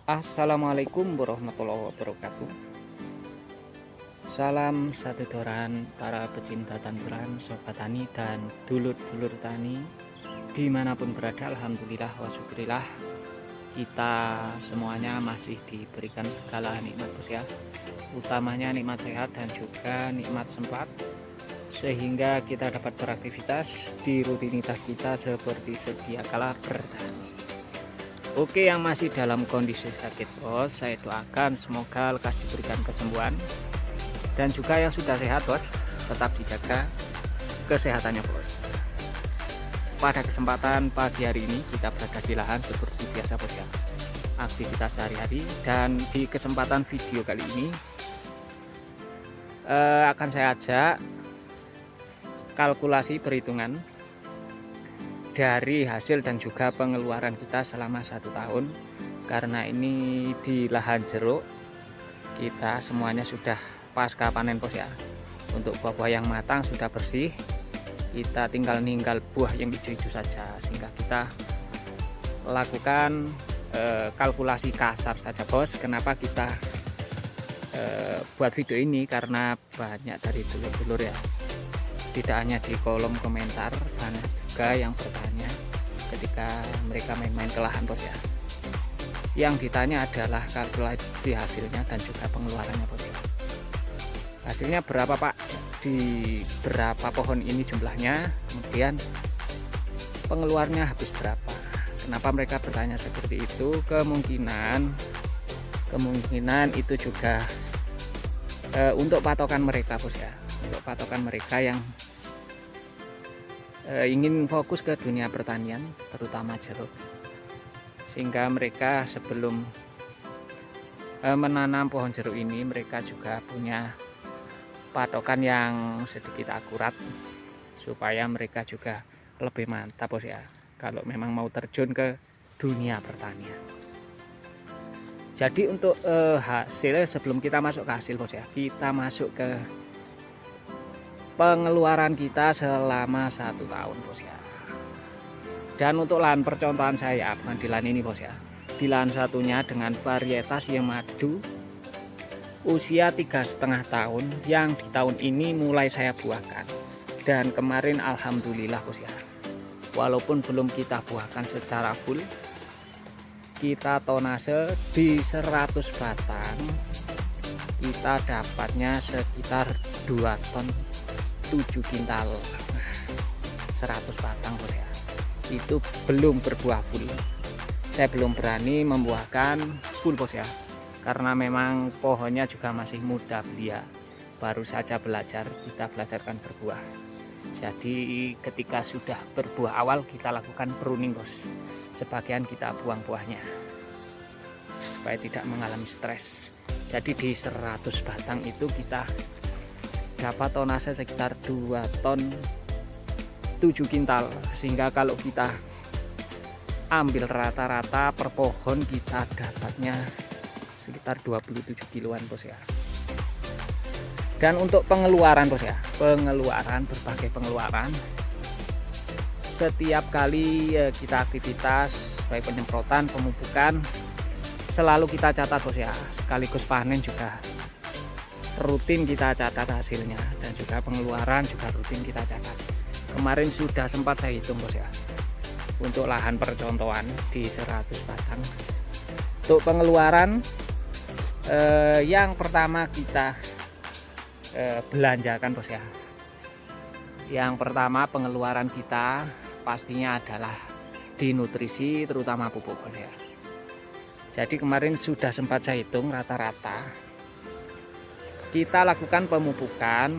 Assalamualaikum warahmatullahi wabarakatuh. Salam satu doran para pecinta tanduran, sobat tani dan dulur-dulur tani dimanapun berada. Alhamdulillah wa syukurillah, kita semuanya masih diberikan segala nikmat bos ya, utamanya nikmat sehat dan juga nikmat sempat, sehingga kita dapat beraktivitas di rutinitas kita seperti sedia kala bertani. Oke, yang masih dalam kondisi sakit bos, saya doakan semoga lekas diberikan kesembuhan, dan juga yang sudah sehat bos, tetap dijaga kesehatannya bos. Pada kesempatan pagi hari ini kita berada di lahan seperti biasa bos ya, aktivitas sehari-hari. Dan di kesempatan video kali ini akan saya ajak kalkulasi perhitungan dari hasil dan juga pengeluaran kita selama 1 tahun. Karena ini di lahan jeruk, kita semuanya sudah pasca panen bos ya. Untuk buah-buah yang matang sudah bersih, kita tinggal ninggal buah yang hijau-hijau saja, sehingga kita lakukan kalkulasi kasar saja bos. Kenapa kita buat video ini? Karena banyak dari dulur-dulur ya, tidak hanya di kolom komentar, banyak juga yang bertanya ketika mereka main-main ke lahan bos ya. Yang ditanya adalah kalkulasi hasilnya dan juga pengeluarannya bos ya. Hasilnya berapa pak, di berapa pohon ini jumlahnya, kemudian pengeluarnya habis berapa. Kenapa mereka bertanya seperti itu? Kemungkinan itu juga untuk patokan mereka bos ya, untuk patokan mereka yang ingin fokus ke dunia pertanian, terutama jeruk, sehingga mereka sebelum menanam pohon jeruk ini, mereka juga punya patokan yang sedikit akurat, supaya mereka juga lebih mantap bos ya, kalau memang mau terjun ke dunia pertanian. Jadi untuk hasil, sebelum kita masuk ke hasil bos ya, kita masuk ke pengeluaran kita selama 1 tahun bos ya. Dan untuk lahan percontohan saya, bukan di lahan ini bos ya, di lahan satunya dengan varietas Yemadu usia 3,5 tahun, yang di tahun ini mulai saya buahkan. Dan kemarin alhamdulillah bos ya, walaupun belum kita buahkan secara full, kita tonase di 100 batang kita dapatnya sekitar 2 ton 7 kintal 100 batang bos ya. Itu belum berbuah full, saya belum berani membuahkan full bos ya, karena memang pohonnya juga masih muda belia, baru saja kita belajarkan berbuah. Jadi ketika sudah berbuah awal, kita lakukan pruning bos, sebagian kita buang buahnya supaya tidak mengalami stres. Jadi di 100 batang itu kita dapat tonase sekitar 2 ton 7 kintal, sehingga kalau kita ambil rata-rata per pohon kita dapatnya sekitar 27 kiloan bos ya. Dan untuk pengeluaran bos ya, berbagai pengeluaran setiap kali kita aktivitas, baik penyemprotan, pemupukan, selalu kita catat bos ya. Sekaligus panen juga rutin kita catat hasilnya, dan juga pengeluaran juga rutin kita catat. Kemarin sudah sempat saya hitung bos ya, untuk lahan percontohan di 100 batang. Untuk pengeluaran yang pertama kita belanjakan bos ya. Yang pertama pengeluaran kita pastinya adalah di nutrisi, terutama pupuk bos ya. Jadi kemarin sudah sempat saya hitung rata-rata kita lakukan pemupukan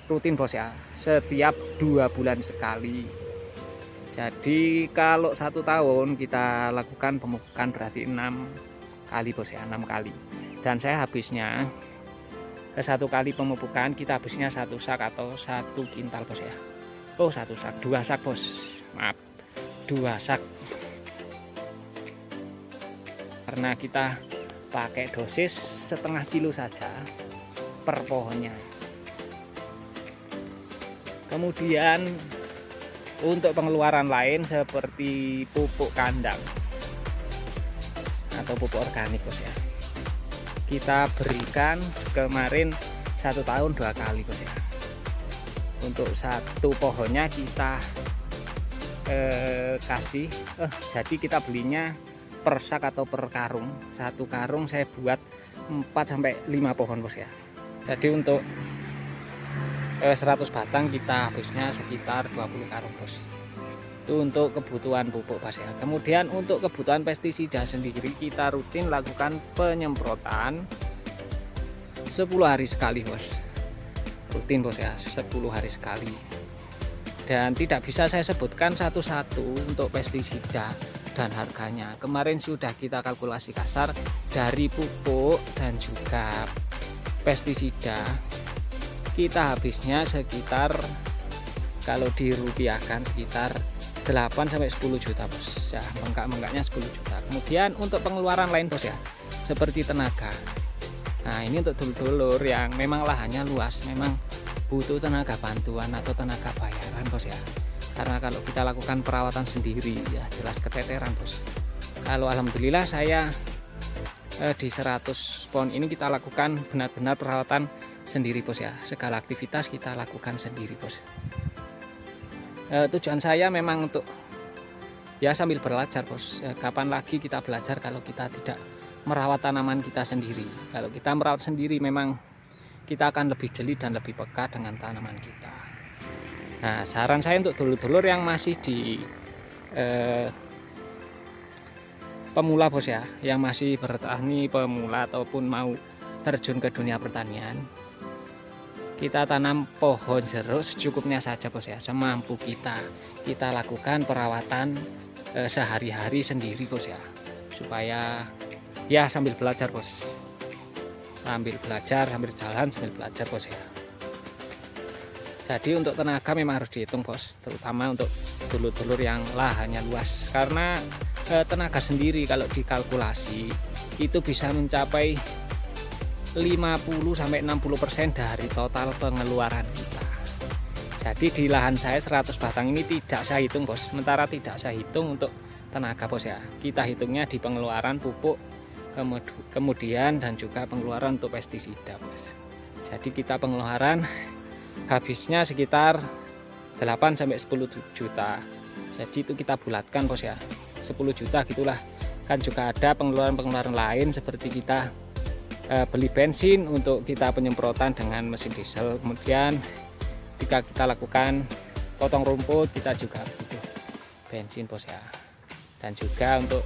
rutin bos ya, setiap 2 bulan sekali. Jadi kalau 1 tahun kita lakukan pemupukan berarti 6 kali bos ya, 6 kali. Dan saya habisnya 1 kali pemupukan kita habisnya 1 sak atau 1 kintal bos ya. Oh 1 sak, 2 sak bos, maaf, 2 sak, karena kita pakai dosis setengah kilo saja per pohonnya. Kemudian untuk pengeluaran lain seperti pupuk kandang, atau pupuk organik bos ya. Kita berikan kemarin 1 tahun 2 kali bos ya. Untuk satu pohonnya kita kasih jadi kita belinya per sak atau per karung. Satu karung saya buat 4-5 pohon bos ya. Jadi untuk 100 batang kita habisnya sekitar 20 karung bos. Itu untuk kebutuhan pupuk bos ya. Kemudian untuk kebutuhan pestisida sendiri kita rutin lakukan penyemprotan 10 hari sekali bos. Rutin bos ya, 10 hari sekali. Dan tidak bisa saya sebutkan satu-satu untuk pestisida dan harganya. Kemarin sudah kita kalkulasi kasar dari pupuk dan juga pestisida. Kita habisnya sekitar, kalau dirupiahkan, sekitar 8-10 juta bos ya, bengkak-bengkaknya 10 juta. Kemudian untuk pengeluaran lain bos ya, seperti tenaga. Nah ini untuk dulur-dulur yang memang lahannya luas, memang butuh tenaga bantuan atau tenaga bayaran bos ya. Karena kalau kita lakukan perawatan sendiri ya jelas keteteran bos. Kalau alhamdulillah saya di 100 pohon ini kita lakukan benar-benar perawatan sendiri bos ya. Segala aktivitas kita lakukan sendiri bos. Tujuan saya memang untuk ya sambil belajar bos. Kapan lagi kita belajar kalau kita tidak merawat tanaman kita sendiri. Kalau kita merawat sendiri memang kita akan lebih jeli dan lebih peka dengan tanaman kita. Nah saran saya untuk dulur-dulur yang masih di pemula bos ya, yang masih bertani pemula ataupun mau terjun ke dunia pertanian, kita tanam pohon jeruk secukupnya saja bos ya, semampu kita. Kita lakukan perawatan sehari-hari sendiri bos ya, supaya ya sambil belajar bos, sambil belajar, sambil jalan, sambil belajar bos ya. Jadi untuk tenaga memang harus dihitung bos, terutama untuk dulur-dulur yang lahannya luas, karena tenaga sendiri kalau dikalkulasi itu bisa mencapai 50-60% dari total pengeluaran kita. Jadi di lahan saya 100 batang ini tidak saya hitung bos, sementara tidak saya hitung untuk tenaga bos ya. Kita hitungnya di pengeluaran pupuk, kemudian dan juga pengeluaran untuk pestisida bos. Jadi kita pengeluaran habisnya sekitar 8-10 juta. Jadi itu kita bulatkan bos ya, 10 juta gitulah. Kan juga ada pengeluaran-pengeluaran lain seperti kita beli bensin untuk kita penyemprotan dengan mesin diesel. Kemudian ketika kita lakukan potong rumput kita juga butuh bensin bos ya. Dan juga untuk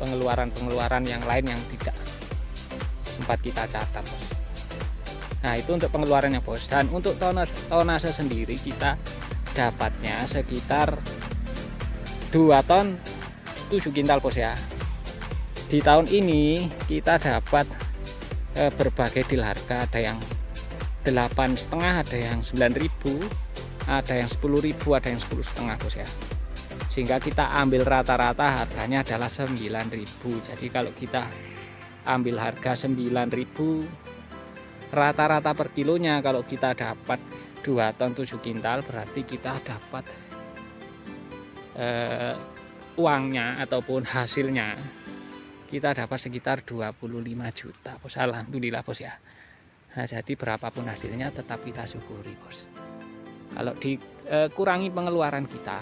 pengeluaran-pengeluaran yang lain yang tidak sempat kita catat bos. Nah itu untuk pengeluarannya bos. Dan untuk tonase sendiri kita dapatnya sekitar 2 ton 7 kintal bos ya. Di tahun ini kita dapat berbagai deal harga, ada yang 8,5, ada yang 9.000, ada yang 10.000, ada yang 10,5 bos ya. Sehingga kita ambil rata-rata harganya adalah 9.000. Jadi kalau kita ambil harga 9.000 rata-rata per kilonya, kalau kita dapat 2 ton 7 kintal berarti kita dapat uangnya ataupun hasilnya kita dapat sekitar 25 juta bos. Alhamdulillah bos ya. Nah, jadi berapapun hasilnya tetap kita syukuri bos. Kalau dikurangi pengeluaran kita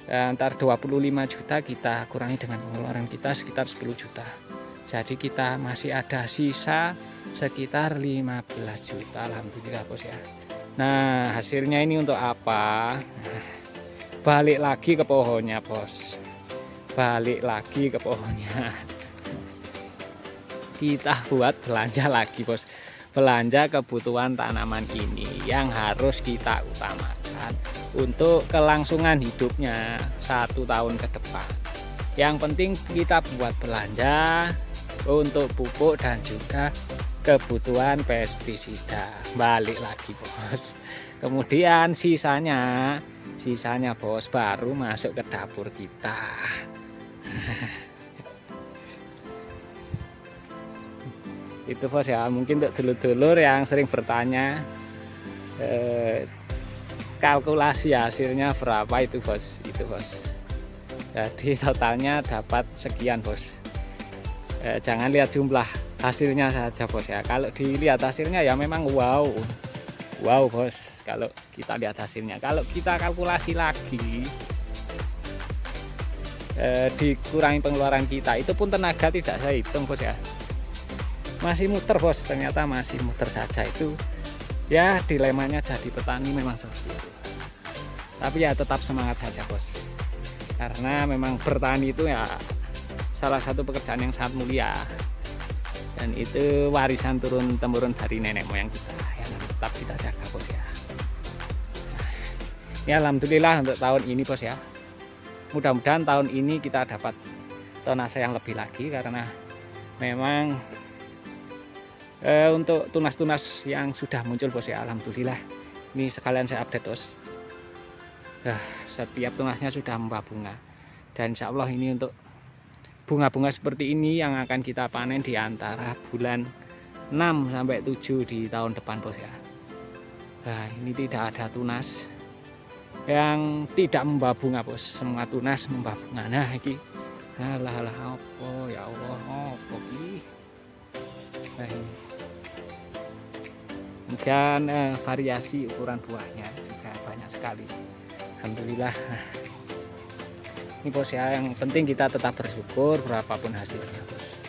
antar 25 juta kita kurangi dengan pengeluaran kita sekitar 10 juta. Jadi kita masih ada sisa sekitar 15 juta. Alhamdulillah bos ya. Nah hasilnya ini untuk apa? Balik lagi ke pohonnya bos, balik lagi ke pohonnya. Kita buat belanja lagi bos, belanja kebutuhan tanaman ini yang harus kita utamakan untuk kelangsungan hidupnya 1 tahun ke depan. Yang penting kita buat belanja untuk pupuk dan juga kebutuhan pestisida. Balik lagi bos. Kemudian sisanya bos baru masuk ke dapur kita. Itu bos ya, mungkin untuk dulur-dulur yang sering bertanya kalkulasi hasilnya berapa itu bos. Jadi totalnya dapat sekian bos. Jangan lihat jumlah hasilnya saja bos ya. Kalau dilihat hasilnya ya memang wow bos. Kalau kita lihat hasilnya, kalau kita kalkulasi lagi, dikurangi pengeluaran kita, itu pun tenaga tidak saya hitung bos ya, masih muter bos, ternyata masih muter saja. Itu ya dilemanya jadi petani memang seperti itu. Tapi ya tetap semangat saja bos, karena memang bertani itu ya salah satu pekerjaan yang sangat mulia, dan itu warisan turun temurun dari nenek moyang kita yang harus tetap kita jaga bos ya. Ya alhamdulillah untuk tahun ini bos ya, mudah-mudahan tahun ini kita dapat tonase yang lebih lagi, karena memang untuk tunas-tunas yang sudah muncul bos ya, alhamdulillah ini sekalian saya update bos. Setiap tunasnya sudah membuah bunga, dan insya Allah ini untuk bunga-bunga seperti ini yang akan kita panen di antara bulan 6 sampai 7 di tahun depan bos ya. Ini tidak ada tunas yang tidak membawa bunga bos, semua tunas membawa bunga. Nah ini alah apa ya Allah, apa ini. Dan variasi ukuran buahnya juga banyak sekali, alhamdulillah. Ini bos ya, yang penting kita tetap bersyukur berapapun hasilnya bos,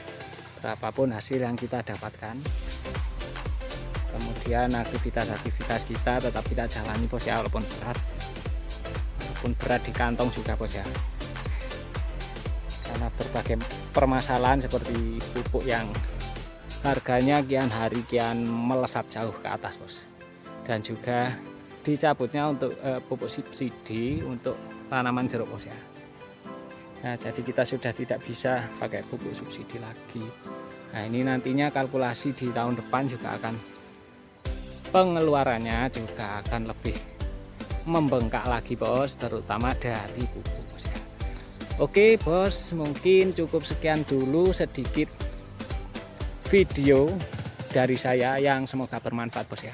berapapun hasil yang kita dapatkan. Kemudian aktivitas kita tetap kita jalani bos ya, walaupun berat di kantong juga bos ya, karena berbagai permasalahan seperti pupuk yang harganya kian hari kian melesat jauh ke atas bos, dan juga dicabutnya untuk pupuk subsidi untuk tanaman jeruk bos ya. Nah jadi kita sudah tidak bisa pakai pupuk subsidi lagi. Nah ini nantinya kalkulasi di tahun depan juga akan, pengeluarannya juga akan lebih membengkak lagi bos, terutama dari pupuk bos ya. Oke bos, mungkin cukup sekian dulu sedikit video dari saya yang semoga bermanfaat bos ya.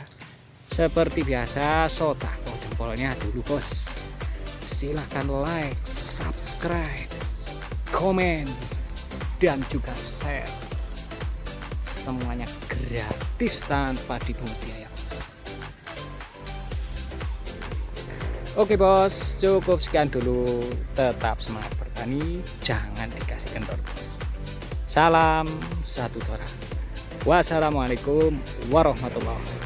Seperti biasa, sodakoh jempolnya dulu bos, silahkan like, subscribe, komen, dan juga share. Semuanya gratis tanpa dipungut biaya bos. Oke bos, cukup sekian dulu. Tetap semangat bertani, jangan dikasih kendor bos. Salam satu toran. Wassalamualaikum warahmatullahi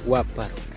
wabarakatuh.